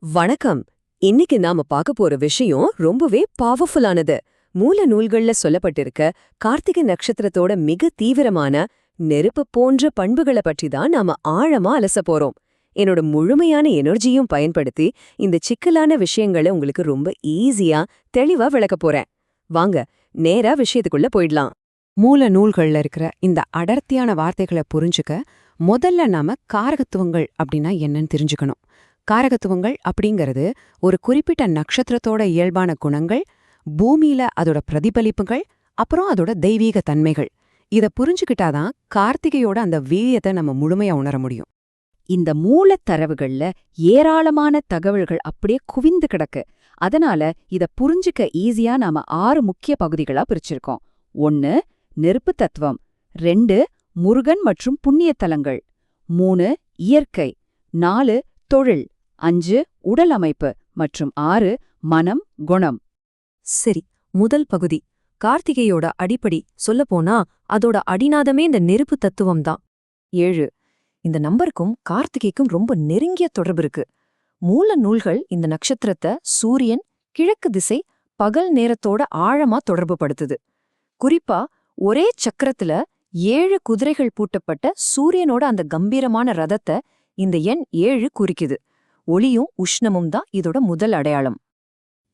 வணக்கம். இன்னைக்கு நாம பார்க்க போற விஷயம் ரொம்பவே பவர்ஃபுல்லானது. மூல நூல்கள்ல சொல்லப்பட்டிருக்க கார்த்திகை நட்சத்திரத்தோட மிக தீவிரமான நெருப்பு போன்ற பண்புகளை பற்றி தான் நாம ஆழமா அலச போறோம். என்னோட முழுமையான எனர்ஜியும் பயன்படுத்தி இந்த சிக்கலான விஷயங்களை உங்களுக்கு ரொம்ப ஈஸியா தெளிவா விளக்க போறேன். வாங்க நேரா விஷயத்துக்குள்ள போயிடலாம். மூல நூல்கள்ல இருக்கிற இந்த அடர்த்தியான வார்த்தைகளை புரிஞ்சுக்க முதல்ல நாம காரகத்துவங்கள் அப்படின்னா என்னன்னு தெரிஞ்சுக்கணும். காரகத்துவங்கள் அப்படிங்கிறது ஒரு குறிப்பிட்ட நட்சத்திரத்தோட இயல்பான குணங்கள், பூமியில அதோட பிரதிபலிப்புகள், அப்புறம் அதோட தெய்வீக தன்மைகள். இத புரிஞ்சுக்கிட்டாதான் கார்த்திகையோட அந்த வீரியத்தை நம்ம முழுமையா உணர முடியும். இந்த மூலத்தரவுகள்ல ஏராளமான தகவல்கள் அப்படியே குவிந்து கிடக்கு. அதனால இத புரிஞ்சுக்க ஈஸியா நாம 6 முக்கிய பகுதிகளா பிரிச்சிருக்கோம். 1 நெருப்பு தத்துவம், 2 முருகன் மற்றும் புண்ணிய தலங்கள், 3 இயற்கை, 4 தொழில், 5 உடல் அமைப்பு மற்றும் 6 மனம் குணம். சரி, முதல் பகுதி கார்த்திகையோட அடிப்படை சொல்லப்போனா அதோட அடிநாதமே இந்த நெருப்பு தத்துவம் தான். 7 இந்த நம்பருக்கும் கார்த்திகைக்கும் ரொம்ப நெருங்கிய தொடர்பு இருக்கு. மூல நூல்கள் இந்த நட்சத்திரத்தை சூரியன் கிழக்கு திசை பகல் நேரத்தோட ஆழமா தொடர்பு படுத்துது. குறிப்பா ஒரே சக்கரத்துல 7 குதிரைகள் பூட்டப்பட்ட சூரியனோட அந்த கம்பீரமான ரதத்தை இந்த எண் 7 குறிக்குது. ஒளியும் உஷ்ணமும் தான் இதோட முதல் அடையாளம்.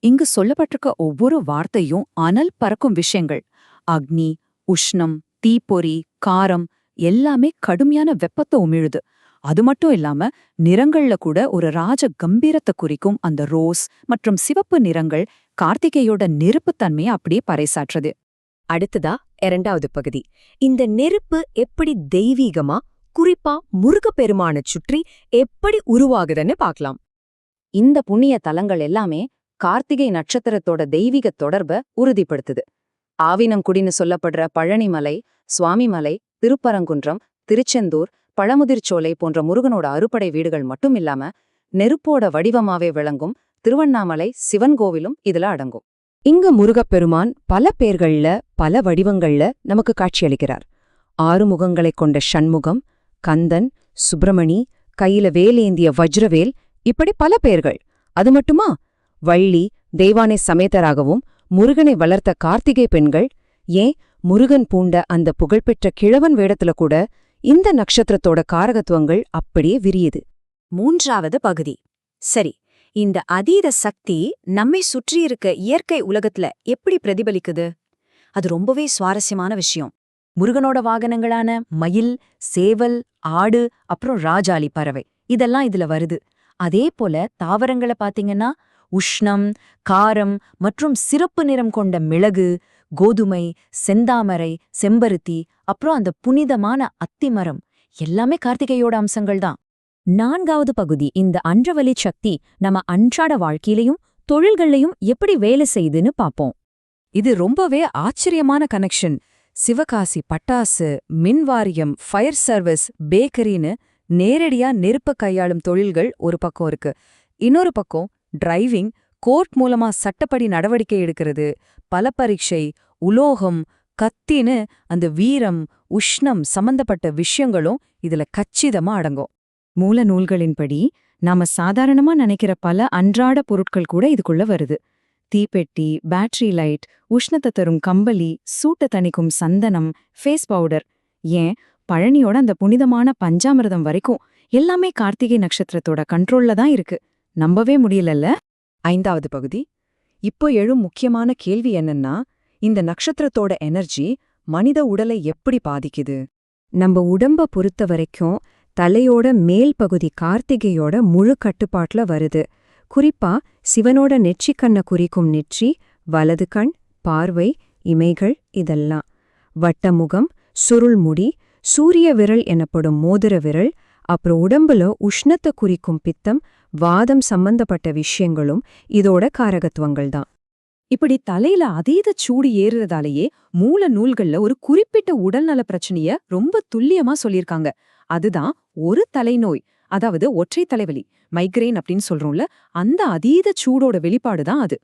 இங்கு சொல்லப்பட்டிருக்க ஒவ்வொரு வார்த்தையும் அனல் பறக்கும் விஷயங்கள். அக்னி, உஷ்ணம், தீப்பொறி, காரம் எல்லாமே கடுமையான வெப்பத்தை உமிழுது. அது மட்டும் இல்லாம நிறங்கள்ல கூட ஒரு ராஜ கம்பீரத்தை குறிக்கும் அந்த ரோஸ் மற்றும் சிவப்பு நிறங்கள் கார்த்திகையோட நெருப்புத்தன்மையை அப்படியே பறைசாற்றுது. அடுத்ததா 2வது பகுதி. இந்த நெருப்பு எப்படி தெய்வீகமா, குறிப்பா முருகப்பெருமான சுற்றி எப்படி உருவாகுதுன்னு பார்க்கலாம். இந்த புண்ணிய தலங்கள் எல்லாமே கார்த்திகை நட்சத்திரத்தோட தெய்வீக தொடர்பை உறுதிப்படுத்துது. ஆவினங்குடின்னு சொல்லப்படுற பழனிமலை, சுவாமிமலை, திருப்பரங்குன்றம், திருச்செந்தூர், பழமுதிர்ச்சோலை போன்ற முருகனோட அறுபடை வீடுகள் மட்டும் இல்லாம நெருப்போட வடிவமாவே விளங்கும் திருவண்ணாமலை சிவன் கோவிலும் இதுல அடங்கும். இங்க முருகப்பெருமான் பல பேர்கள்ல பல வடிவங்கள்ல நமக்கு காட்சியளிக்கிறார். 6 முகங்களைக் கொண்ட ஷண்முகம், கந்தன், சுப்பிரமணி, கையில வேலேந்திய வஜ்ரவேல், இப்படி பல பேர்கள். அது மட்டுமா, வள்ளி தெய்வானை சமேதராகவும் முருகனை வளர்த்த கார்த்திகை பெண்கள், ஏன் முருகன் பூண்ட அந்த புகழ்பெற்ற கிழவன் வேடத்துல கூட இந்த நட்சத்திரத்தோட காரகத்துவங்கள் அப்படியே விரியுது. 3வது பகுதி. சரி, இந்த அதீத சக்தி நம்மை சுற்றியிருக்க இயற்கை உலகத்துல எப்படி பிரதிபலிக்குது? அது ரொம்பவே சுவாரஸ்யமான விஷயம். முருகனோட வாகனங்களான மயில், சேவல், ஆடு, அப்புறம் ராஜாளி பறவை இதெல்லாம் இதுல வருது. அதே போல தாவரங்களை பாத்தீங்கன்னா உஷ்ணம், காரம் மற்றும் சிறப்பு நிறம் கொண்ட மிளகு, கோதுமை, செந்தாமரை, செம்பருத்தி, அப்புறம் அந்த புனிதமான அத்திமரம் எல்லாமே கார்த்திகையோட அம்சங்கள் தான். 4வது பகுதி. இந்த அன்றவலி சக்தி நம்ம அன்றாட வாழ்க்கையிலையும் தொழில்கள்லையும் எப்படி வேலை செய்யுதுன்னு பாப்போம். இது ரொம்பவே ஆச்சரியமான கனெக்ஷன். சிவகாசி பட்டாசு, மின்வாரியம், ஃபயர் சர்வீஸ், பேக்கரின்னு நேரடியா நெருப்ப கையாளும் தொழில்கள் ஒரு பக்கம் இருக்கு. இன்னொரு பக்கம் டிரைவிங், கோர்ட் மூலமா சட்டப்படி நடவடிக்கை எடுக்கிறது, பல பரீட்சை, உலோகம், கத்தின்னு அந்த வீரம், உஷ்ணம் சம்பந்தப்பட்ட விஷயங்களும் இதுல கச்சிதமா அடங்கும். மூல நூல்களின்படி நாம சாதாரணமா நினைக்கிற பல அன்றாட பொருட்கள் கூட இதுக்குள்ள வருது. தீப்பெட்டி, பேட்டரி லைட், உஷ்ணத்தை தரும் கம்பளி, சூட்ட தணிக்கும் சந்தனம், ஃபேஸ் பவுடர், ஏன் பழனியோட அந்த புனிதமான பஞ்சாமிர்தம் வரைக்கும் எல்லாமே கார்த்திகை நட்சத்திரத்தோட கண்ட்ரோல்ல தான் இருக்கு. நம்பவே முடியலல்ல? 5வது பகுதி. இப்போ எழும் முக்கியமான கேள்வி என்னன்னா, இந்த நட்சத்திரத்தோட எனர்ஜி மனித உடலை எப்படி பாதிக்குது? நம்ம உடம்ப பொறுத்த வரைக்கும் தலையோட மேல் பகுதி கார்த்திகையோட முழு கட்டுப்பாட்டுல வருது. குறிப்பா சிவனோட நெற்றிக்கண்ண குறிக்கும் நெற்றி, வலது கண், பார்வை, இமைகள் இதெல்லாம். வட்டமுகம், சுருள்முடி, சூரிய விரல் எனப்படும் மோதிர விரல், அப்புறம் உடம்புல உஷ்ணத்தை குறிக்கும் பித்தம், வாதம் சம்பந்தப்பட்ட விஷயங்களும் இதோட காரகத்துவங்கள் தான். இப்படி தலையில அதீத சூடு ஏறுறதாலேயே மூல நூல்கள்ல ஒரு குறிப்பிட்ட உடல்நல பிரச்சனைய ரொம்ப துல்லியமா சொல்லியிருக்காங்க. அதுதான் ஒரு தலைநோய், அதாவது ஒற்றை தலைவலி, மைக்ரேன் அப்படின்னு சொல்றோம்ல, அந்த அதீத சூடோட வெளிப்பாடுதான் அது.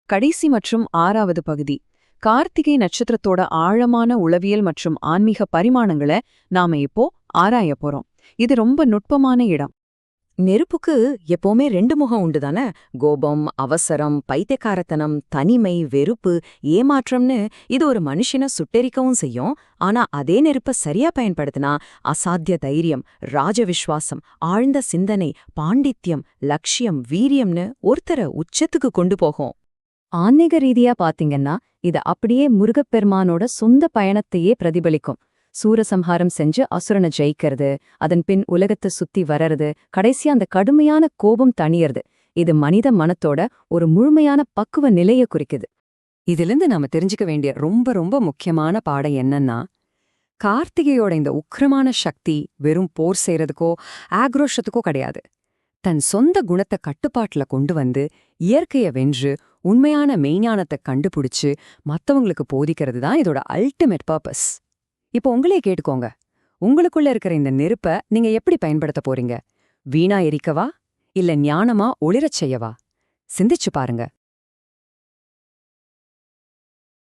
கடைசி மற்றும் 6வது பகுதி. கார்த்திகை நட்சத்திரத்தோட ஆழமான உளவியல் மற்றும் ஆன்மீக பரிமாணங்களை நாம இப்போ ஆராய போறோம். இது ரொம்ப நுட்பமான இடம். நெருப்புக்கு எப்பவுமே 2 முகம் உண்டுதானே? கோபம், அவசரம், பைத்தியக்காரத்தனம், தனிமை, வெறுப்பு, ஏமாற்றம்னு இது ஒரு மனுஷனை சுட்டெரிக்கவும் செய்யும். ஆனா அதே நெருப்ப சரியா பயன்படுத்தினா அசாத்திய தைரியம், ராஜவிஸ்வாசம், ஆழ்ந்த சிந்தனை, பாண்டித்யம், லட்சியம், வீரியம்னு ஒருத்தரை உச்சத்துக்கு கொண்டு போகும். ஆன்மீக ரீதியா பாத்தீங்கன்னா இது அப்படியே முருகப்பெருமானோட சொந்த பயணத்தையே பிரதிபலிக்கும். சூரசம்ஹாரம் செஞ்சு அசுரனை ஜெயிக்கிறது, அதன் பின் உலகத்தை சுத்தி வர்றது, கடைசியா அந்த கடுமையான கோபம் தணியறது. இது மனித மனத்தோட ஒரு முழுமையான பக்குவ நிலைய குறிக்குது. இதிலிருந்து நாம தெரிஞ்சுக்க வேண்டிய ரொம்ப ரொம்ப முக்கியமான பாடம் என்னன்னா, கார்த்திகையோட இந்த உக்கிரமான சக்தி வெறும் போர் செய்யறதுக்கோ ஆக்ரோஷத்துக்கோ கிடையாது. தன் சொந்த குணத்தை கட்டுப்பாட்டுல கொண்டு வந்து இயற்கைய வென்று உண்மையான மெய்ஞானத்தை கண்டுபிடிச்சு மத்தவங்களுக்கு போதிக்கிறது தான் இதோட அல்டிமேட் பர்பஸ். இப்போ உங்களே கேட்டுக்கோங்க, உங்களுக்குள்ள இருக்கிற இந்த நெருப்ப நீங்க எப்படி பயன்படுத்த போறீங்க? வீணா எரிக்கவா இல்ல ஞானமா ஒளிரச் செய்யவா? சிந்திச்சு பாருங்க.